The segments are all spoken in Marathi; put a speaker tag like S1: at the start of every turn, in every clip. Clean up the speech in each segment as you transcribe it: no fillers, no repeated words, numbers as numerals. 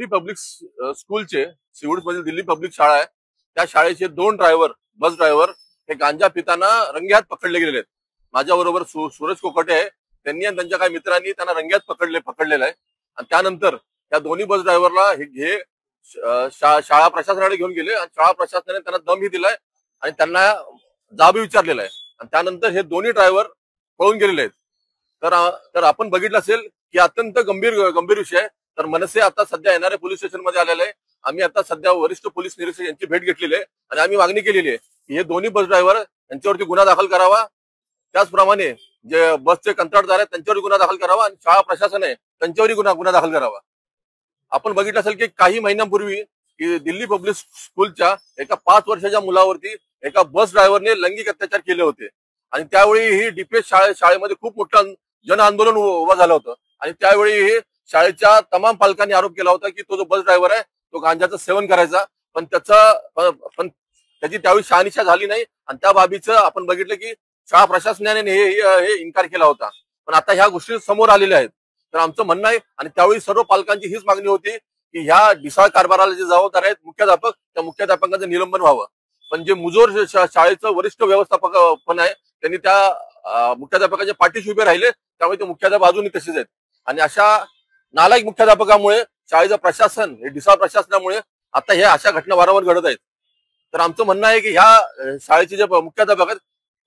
S1: दिल्ली पब्लिक स्कूलचे सिवूड मधील दिल्ली पब्लिक शाळा आहे त्या शाळेचे 2 ड्रायव्हर बस ड्रायव्हर हे गांजा पिताना रंगेहात पकडले गेलेले आहेत। माझ्याबरोबर सूरज कोकटे आहे, त्यांनी आणि त्यांच्या काही मित्रांनी त्यांना रंगेहात पकडलेलं आहे। आणि त्यानंतर त्या दोन्ही बस ड्रायव्हरला हे शाळा प्रशासनाकडे घेऊन गेले आणि शाळा प्रशासनाने त्यांना दमही दिलाय आणि त्यांना जाबही विचारलेला आहे आणि त्यानंतर हे दोन्ही ड्रायव्हर पळून गेलेले आहेत। तर आपण बघितलं असेल की अत्यंत गंभीर विषय आहे। तर मनसे आता सध्या येणारे पोलीस स्टेशन मध्ये आलेले आहे। आम्ही आता सध्या वरिष्ठ पोलीस निरीक्षक यांची भेट घेतलेली आहे आणि आम्ही मागणी केलेली आहे की हे दोन्ही बस ड्रायव्हर यांच्यावरती गुन्हा दाखल करावा, त्याचप्रमाणे जे बसचे कंत्राटदार आहेत त्यांच्यावर गुन्हा दाखल करावा आणि शाळा प्रशासन आहे त्यांच्यावरही गुन्हा दाखल करावा। आपण बघितलं असेल की काही महिन्यांपूर्वी की दिल्ली पब्लिक स्कूलच्या एका 5 वर्षाच्या मुलावरती एका बस ड्रायव्हरने लैंगिक अत्याचार केले होते आणि त्यावेळी ही डीपीएस शाळेमध्ये खूप मोठं जन आंदोलन उभं झालं होतं आणि त्यावेळी शाळेच्या तमाम पालकांनी आरोप केला होता की तो जो बस ड्रायव्हर आहे तो गांजाचं सेवन करायचा, पण त्याची त्यावेळी शहानिशा झाली नाही आणि त्या बाबीचं आपण बघितलं की शाळा प्रशासनाने हे इन्कार केला होता। पण आता ह्या गोष्टी समोर आलेल्या आहेत। तर आमचं म्हणणं आहे आणि त्यावेळी सर्व पालकांची हीच मागणी होती की ह्या ढिसाळ कारभाराला जे जबाबदार आहेत मुख्याध्यापक, त्या मुख्याध्यापकांचं निलंबन व्हावं। पण जे मुजोर शाळेचं वरिष्ठ व्यवस्थापक पण आहे त्यांनी त्या मुख्याध्यापकाच्या पाठीशी उभे राहिले, त्यामुळे ते मुख्याध्यापक अजूनही तसेच आहेत। आणि अशा नालायक मुख्याध्यापकामुळे शाळेचं प्रशासन हे ढिसाळ प्रशासनामुळे आता हे अशा घटना वारंवार घडत आहेत। तर आमचं म्हणणं आहे की ह्या शाळेचे जे मुख्याध्यापक आहेत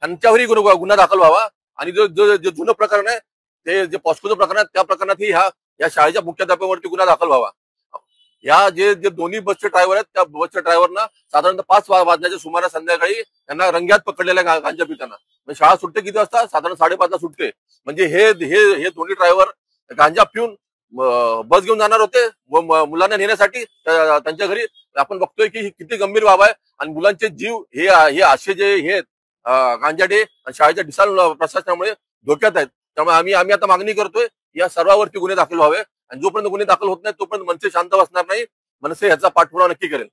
S1: त्यांच्यावरही गुन्हा दाखल व्हावा आणि जे जुनं प्रकरण आहे ते जे पॉस्कोचं प्रकरण आहे त्या प्रकरणातही या शाळेच्या मुख्याध्यापकावरती गुन्हा दाखल व्हावा। या जे दोन्ही बसचे ड्रायव्हर आहेत त्या बसच्या ड्रायव्हरना साधारणतः 5 वाजण्याच्या सुमारास संध्याकाळी त्यांना रंग्यात पकडलेल्या गांजा पिताना। शाळा सुटते किती वाजता? साधारण 5:30 सुटते। म्हणजे हे दोन्ही ड्रायव्हर गांजा पिऊन बस घेऊन जाणार होते मुलांना नेण्यासाठी त्यांच्या घरी। आपण बघतोय की ही किती गंभीर बाब आहे आणि मुलांचे जीव हे असे जे हे गांजाडे आणि शाळेच्या ढिसाळ प्रशासनामुळे धोक्यात आहेत। त्यामुळे आम्ही आता मागणी करतोय या सर्वांवरती गुन्हे दाखल व्हावे आणि जोपर्यंत गुन्हे दाखल होत नाही तोपर्यंत मनसे शांत बसणार नाही। मनसे ह्याचा पाठपुरावा नक्की करेल।